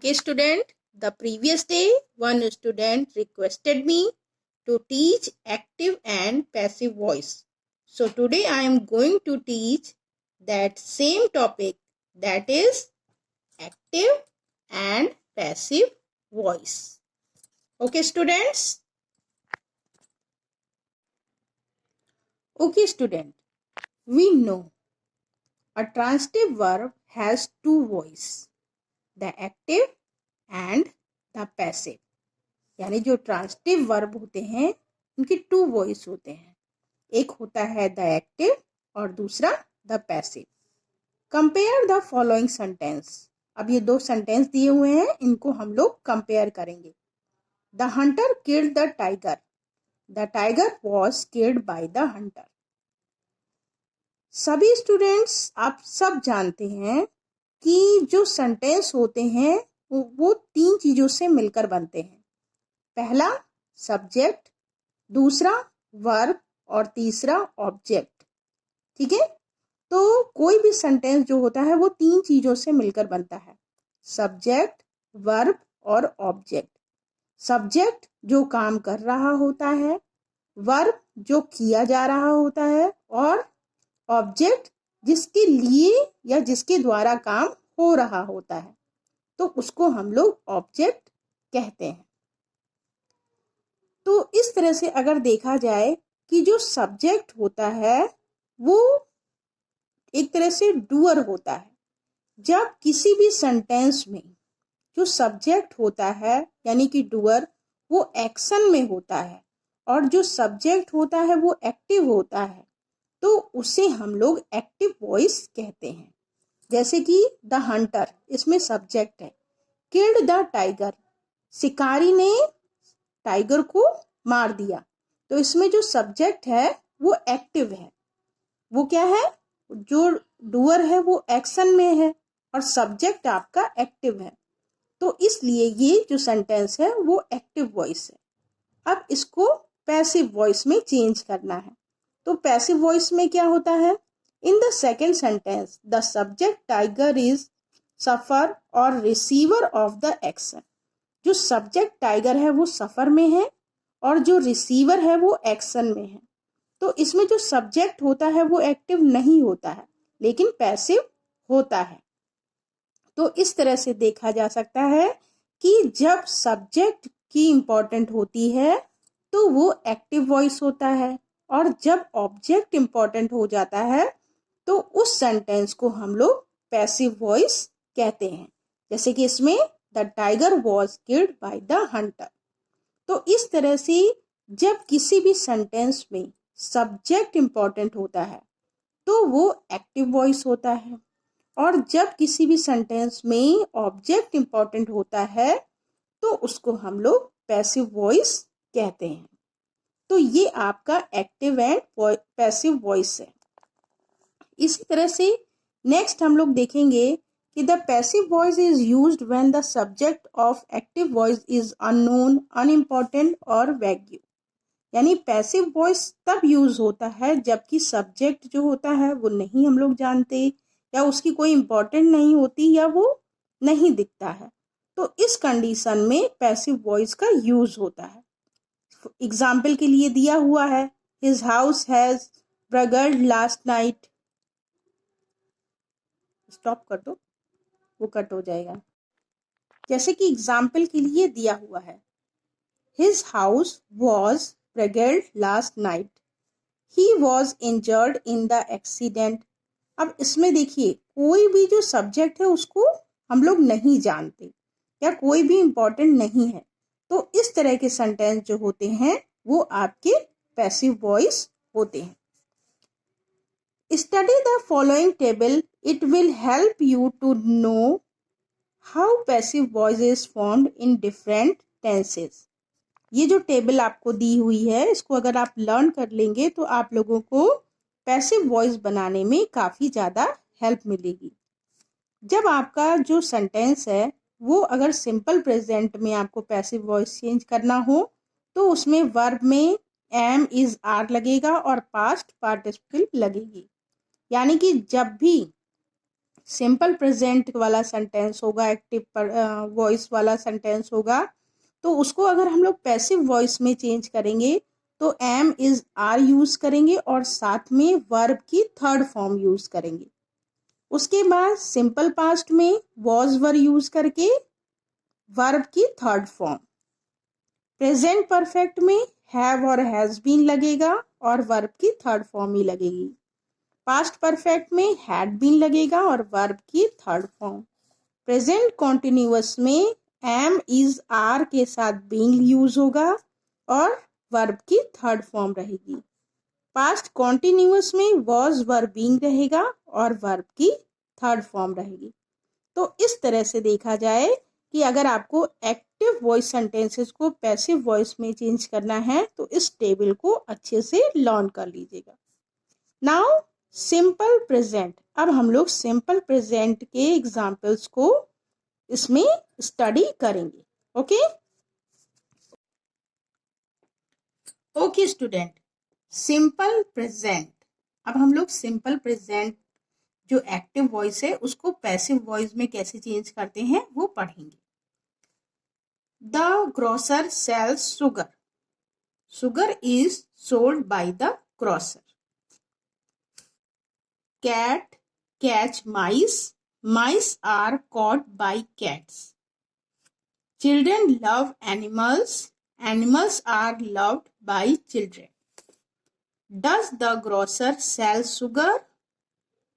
Okay, student, the previous day one student requested me to teach active and passive voice. So today I am going to teach that same topic, that is active and passive voice. Okay, students? Okay, student, we know a transitive verb has two voices, the active and the passive. यानी जो transitive verb होते हैं उनके to voice होते हैं, एक होता है द एक्टिव और दूसरा the passive. Compare the following sentence. अब ये दो सेंटेंस दिए हुए हैं, इनको हम लोग कंपेयर करेंगे। The Hunter killed the tiger, the tiger was killed by the Hunter. सभी स्टूडेंट्स आप सब जानते हैं कि जो सेंटेंस होते हैं वो तीन चीजों से मिलकर बनते हैं। पहला सब्जेक्ट, दूसरा वर्ब और तीसरा ऑब्जेक्ट। ठीक है, तो कोई भी सेंटेंस जो होता है वो तीन चीजों से मिलकर बनता है, सब्जेक्ट, वर्ब और ऑब्जेक्ट। सब्जेक्ट जो काम कर रहा होता है, वर्ब जो किया जा रहा होता है और ऑब्जेक्ट जिसके लिए या जिसके द्वारा काम हो रहा होता है, तो उसको हम लोग ऑब्जेक्ट कहते हैं। तो इस तरह से अगर देखा जाए कि जो सब्जेक्ट होता है वो एक तरह से डूअर होता है। जब किसी भी सेंटेंस में जो सब्जेक्ट होता है यानी कि डूअर वो एक्शन में होता है और जो सब्जेक्ट होता है वो एक्टिव होता है, तो उसे हम लोग एक्टिव वॉइस कहते हैं। जैसे कि द हंटर, इसमें सब्जेक्ट है। किल्ड द टाइगर, शिकारी ने टाइगर को मार दिया, तो इसमें जो सब्जेक्ट है वो एक्टिव है। वो क्या है, जो डूअर है वो एक्शन में है और सब्जेक्ट आपका एक्टिव है, तो इसलिए ये जो सेंटेंस है वो एक्टिव वॉइस है। अब इसको पैसिव वॉइस में चेंज करना है। तो पैसिव वॉइस में क्या होता है, in the second sentence the subject tiger is suffer और रिसीवर ऑफ द एक्शन। जो सब्जेक्ट टाइगर है वो सफर में है और जो रिसीवर है वो एक्शन में है। तो इसमें जो सब्जेक्ट होता है वो एक्टिव नहीं होता है लेकिन पैसिव होता है। तो इस तरह से देखा जा सकता है कि जब सब्जेक्ट की इम्पोर्टेंट होती है तो वो एक्टिव वॉइस होता है और जब ऑब्जेक्ट इम्पोर्टेंट हो जाता है तो उस सेंटेंस को हम लोग पैसिव वॉइस कहते हैं। जैसे कि इसमें the tiger was killed by the Hunter. तो इस तरह से जब किसी भी सेंटेंस में सब्जेक्ट इम्पोर्टेंट होता है तो वो एक्टिव वॉइस होता है और जब किसी भी सेंटेंस में ऑब्जेक्ट इम्पोर्टेंट होता है तो उसको हम लोग पैसिव वॉइस कहते हैं। तो ये आपका एक्टिव एंड पैसिव वॉइस है। इसी तरह से नेक्स्ट हम लोग देखेंगे कि the passive voice is used when the subject of active voice is unknown, unimportant और वैग्यू। यानी पैसिव वॉइस तब यूज होता है जबकि सब्जेक्ट जो होता है वो नहीं हम लोग जानते या उसकी कोई इम्पोर्टेंट नहीं होती या वो नहीं दिखता है, तो इस कंडीशन में पैसिव वॉइस का यूज होता है। एग्जाम्पल के लिए दिया हुआ है, his house has burgled last night. Stop कर दो, वो कट हो जाएगा। जैसे कि एग्जाम्पल के लिए दिया हुआ है, his house was burgled last night, he was injured in the accident. अब इसमें देखिए कोई भी जो सब्जेक्ट है उसको हम लोग नहीं जानते या कोई भी इम्पोर्टेंट नहीं है, तो इस तरह के सेंटेंस जो होते हैं वो आपके पैसिव वॉइस होते हैं। Study the following table. It will help you to know how passive voice is formed in different tenses. ये जो टेबल आपको दी हुई है इसको अगर आप लर्न कर लेंगे तो आप लोगों को पैसिव वॉइस बनाने में काफ़ी ज़्यादा हेल्प मिलेगी। जब आपका जो सेंटेंस है वो अगर सिंपल प्रेजेंट में आपको पैसिव वॉइस चेंज करना हो तो उसमें वर्ब में एम इज आर लगेगा और पास्ट पार्टिसिपल लगेगी। यानी कि जब भी सिंपल प्रेजेंट वाला सेंटेंस होगा, एक्टिव वॉइस वाला सेंटेंस होगा, तो उसको अगर हम लोग पैसिव वॉइस में चेंज करेंगे तो एम इज आर यूज करेंगे और साथ में वर्ब की थर्ड फॉर्म यूज करेंगे। उसके बाद सिंपल पास्ट में वॉज वर यूज करके वर्ब की थर्ड फॉर्म। प्रेजेंट परफेक्ट में हैव और हैज बीन लगेगा और वर्ब की थर्ड फॉर्म ही लगेगी। पास्ट परफेक्ट में हैड बीन लगेगा और वर्ब की थर्ड फॉर्म। प्रेजेंट कॉन्टिन्यूअस में एम इज आर के साथ बीन यूज होगा और वर्ब की थर्ड फॉर्म रहेगी। पास्ट कॉन्टिन्यूअस में वॉज वर बीइंग रहेगा और वर्ब की थर्ड फॉर्म रहेगी। तो इस तरह से देखा जाए कि अगर आपको एक्टिव वॉइस सेंटेंसेस को पैसिव वॉइस में चेंज करना है तो इस टेबल को अच्छे से लर्न कर लीजिएगा। Now simple present. अब हम लोग सिंपल प्रेजेंट के एग्जाम्पल्स को इसमें स्टडी करेंगे। Okay student, simple present. अब हम लोग सिंपल प्रेजेंट जो एक्टिव वॉइस है उसको पैसिव वॉइस में कैसे चेंज करते हैं वो पढ़ेंगे। The grocer sells sugar. Sugar is sold by the grocer. Cat catch mice. Mice are caught by cats. Children love animals. Animals are loved by children. Does the grocer sell sugar?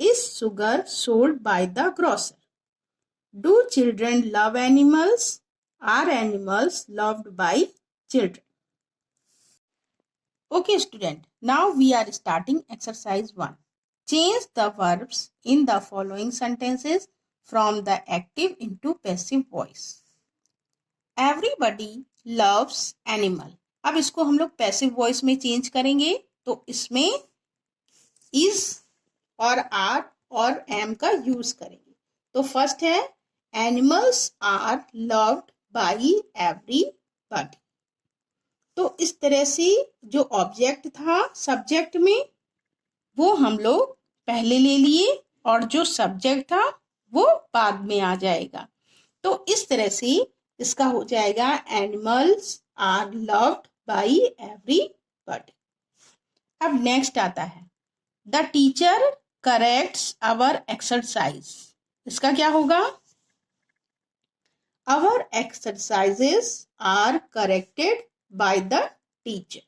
Is sugar sold by the grocer? Do children love animals? Are animals loved by children? Okay student, now we are starting exercise 1. Change the verbs in the following sentences from the active into passive voice. Everybody loves animal. अब इसको हम लोग passive voice में change करेंगे तो इसमें is और are और am का यूज करेंगे। तो फर्स्ट है animals are loved by everybody। तो इस तरह से जो ऑब्जेक्ट था सब्जेक्ट में वो हम लोग पहले ले लिए और जो सब्जेक्ट था वो बाद में आ जाएगा। तो इस तरह से इसका हो जाएगा animals are loved by everybody. अब नेक्स्ट आता है the teacher corrects our exercise. इसका क्या होगा? Our exercises are corrected by the teacher.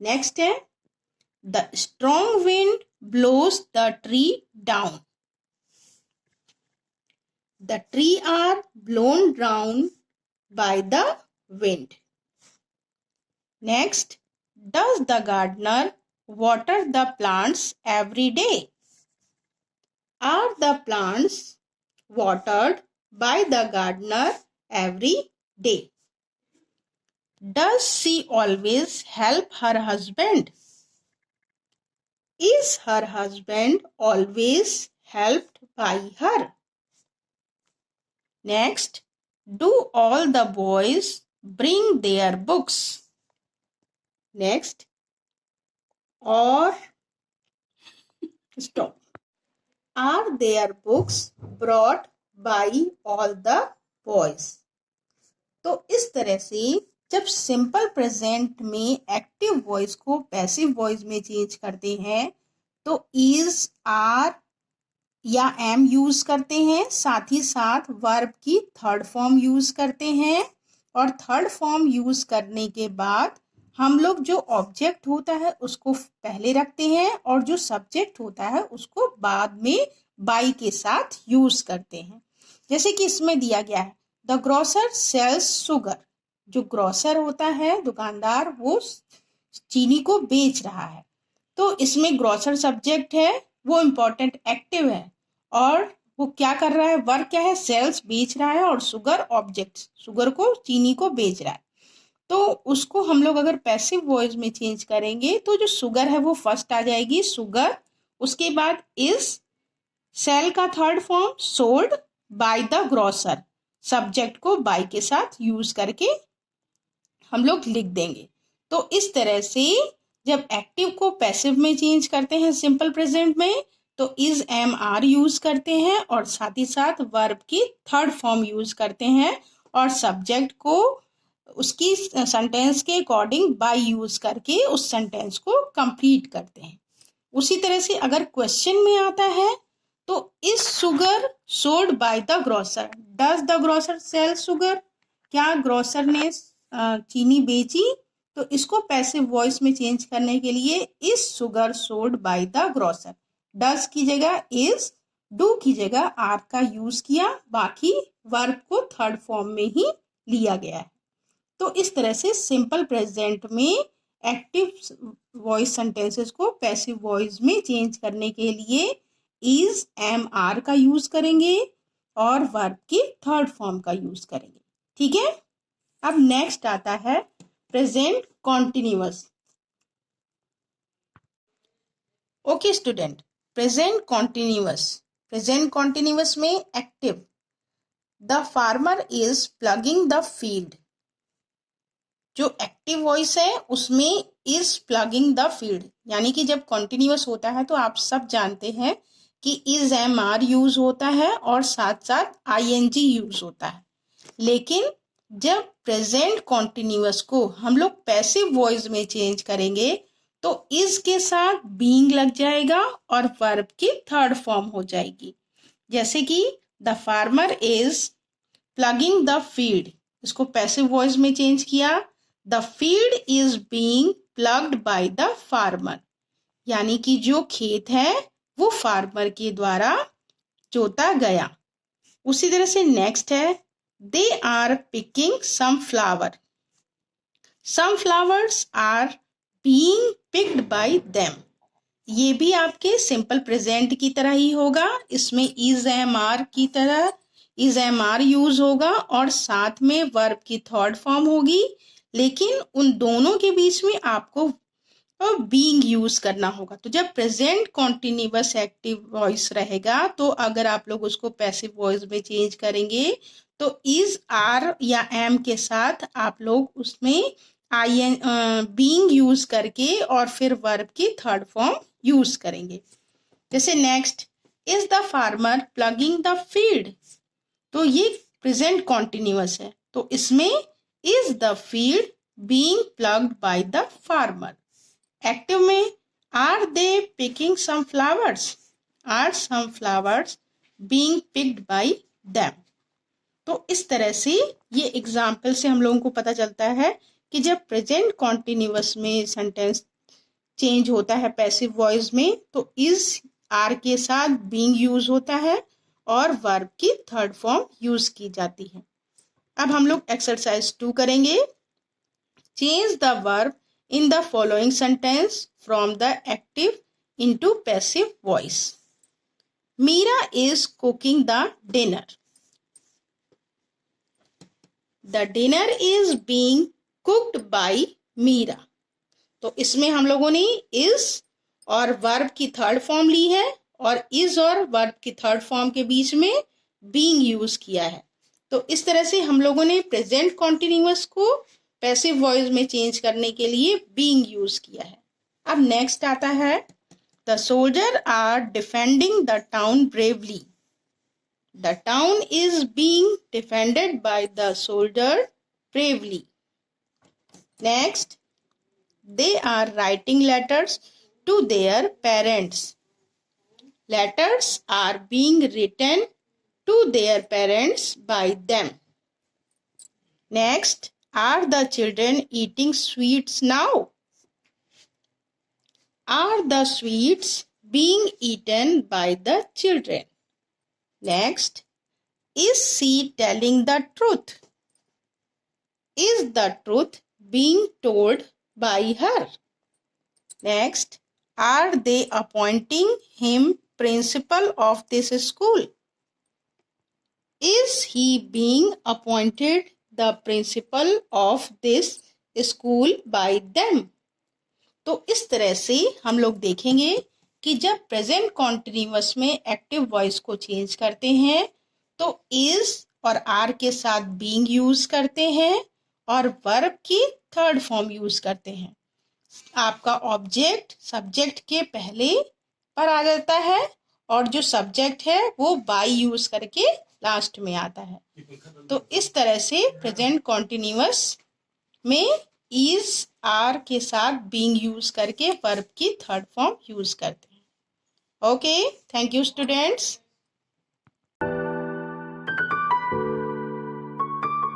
Next है The strong wind blows the tree down. The tree are blown down by the wind. Next, does the gardener water the plants every day? Are the plants watered by the gardener every day? Does she always help her husband? Is her husband always helped by her? Next, do all the boys bring their books? Next, or stop. Are their books brought by all the boys? तो इस तरह से जब simple present में active voice को passive voice में change करते हैं तो इज आर या एम यूज करते हैं, साथ ही साथ वर्ब की थर्ड फॉर्म यूज करते हैं और थर्ड फॉर्म यूज करने के बाद हम लोग जो ऑब्जेक्ट होता है उसको पहले रखते हैं और जो सब्जेक्ट होता है उसको बाद में बाई के साथ यूज करते हैं। जैसे कि इसमें दिया गया है द ग्रोसर सेल्स सुगर। जो ग्रोसर होता है दुकानदार वो चीनी को बेच रहा है। तो इसमें ग्रोसर सब्जेक्ट है वो इम्पोर्टेंट एक्टिव है और वो क्या कर रहा है, वर्क क्या है, सेल्स बेच रहा है और सुगर ऑब्जेक्ट, सुगर को चीनी को बेच रहा है। तो उसको हम लोग अगर पैसिव वॉइस में चेंज करेंगे तो जो सुगर है वो फर्स्ट आ जाएगी सुगर, उसके बाद इज, सेल का third form sold, by the grocer, subject को बाय के साथ यूज करके हम लोग लिख देंगे। तो इस तरह से जब एक्टिव को पैसिव में चेंज करते हैं सिंपल प्रेजेंट में तो इज एम आर यूज करते हैं और साथ ही साथ वर्ब की थर्ड फॉर्म यूज करते हैं और सब्जेक्ट को उसकी सेंटेंस के अकॉर्डिंग बाय यूज करके उस सेंटेंस को कंप्लीट करते हैं। उसी तरह से अगर क्वेश्चन में आता है तो is sugar sold by the grocer, does the grocer sell sugar, क्या ग्रोसर ने चीनी बेची। तो इसको पैसिव वॉइस में चेंज करने के लिए is sugar sold by the grocer, does की जगह इज, डू की जगह आर का यूज किया, बाकी वर्ब को थर्ड फॉर्म में ही लिया गया है। तो इस तरह से सिंपल प्रेजेंट में एक्टिव वॉइस सेंटेंसेस को पैसिव वॉइस में चेंज करने के लिए इज एम आर का यूज करेंगे और वर्ब की थर्ड फॉर्म का यूज करेंगे। ठीक है, अब नेक्स्ट आता है present continuous. Okay student, present continuous में active, the farmer is plugging the field. जो एक्टिव वॉइस है उसमें इज प्लगिंग द फील्ड, यानी कि जब कॉन्टिन्यूअस होता है तो आप सब जानते हैं कि इज एम आर यूज होता है और साथ साथ आईएनजी यूज होता है। लेकिन जब प्रेजेंट कॉन्टिन्यूअस को हम लोग पैसिव वॉइस में चेंज करेंगे तो इज के साथ बीइंग लग जाएगा और वर्ब की थर्ड फॉर्म हो जाएगी। जैसे कि the farmer is plugging the field, इसको पैसिव वॉइस में चेंज किया, the field is being plugged by the farmer, यानी कि जो खेत है वो फार्मर के द्वारा जोता गया। उसी तरह से नेक्स्ट है they are picking some flower, some flowers are being picked by them. ये भी आपके सिंपल प्रेजेंट की तरह ही होगा, इसमें इज एम आर की तरह इज एम आर यूज होगा और साथ में वर्ब की थर्ड फॉर्म होगी, लेकिन उन दोनों के बीच में आपको बीइंग यूज करना होगा। तो जब प्रेजेंट कॉन्टिन्यूअस एक्टिव वॉइस रहेगा तो अगर आप लोग उसको पैसिव वॉइस में चेंज करेंगे तो इज आर या एम के साथ आप लोग उसमें आई एन बीइंग यूज करके और फिर वर्ब की थर्ड फॉर्म यूज करेंगे। जैसे next is the farmer ploughing the field, तो ये प्रेजेंट कॉन्टिन्यूअस है तो इसमें is the field being plugged by the farmer. Active में are they picking some flowers, are some flowers being picked by them. तो इस तरह से ये एग्जाम्पल से हम लोगों को पता चलता है कि जब प्रेजेंट कॉन्टिन्यूअस में सेंटेंस चेंज होता है पैसिव वॉइस में तो इज आर के साथ बीइंग यूज होता है और वर्ब की थर्ड फॉर्म यूज की जाती है। अब हम लोग एक्सरसाइज 2 करेंगे। Change the verb in the following sentence from the active into passive voice. Meera is cooking the dinner. The dinner is being cooked by Meera. तो इसमें हम लोगों ने is और verb की थर्ड फॉर्म ली है और is और verb की थर्ड फॉर्म के बीच में being यूज किया है। तो इस तरह से हम लोगों ने प्रेजेंट कॉन्टिन्यूअस को पैसिव वॉइस में चेंज करने के लिए बीइंग यूज किया है। अब नेक्स्ट आता है the soldier are defending the town bravely, the town is being defended by the soldier bravely. Next they are writing letters to their parents, letters are being written to their parents by them. Next are the children eating sweets now? Are the sweets being eaten by the children? Next, is she telling the truth? Is the truth being told by her? Next, are they appointing him principal of this school? Is he being appointed the principal of this school by them? तो इस तरह से हम लोग देखेंगे कि जब present continuous में एक्टिव वॉइस को चेंज करते हैं तो इज और आर के साथ बीइंग यूज करते हैं और वर्ब की थर्ड फॉर्म यूज करते हैं। आपका ऑब्जेक्ट सब्जेक्ट के पहले पर आ जाता है और जो सब्जेक्ट है वो बाई यूज करके लास्ट में आता है। तो इस तरह से प्रेजेंट कॉन्टिन्यूअस में इज आर के साथ बीइंग यूज करके वर्ब की थर्ड फॉर्म यूज करते हैं। Okay, thank you students.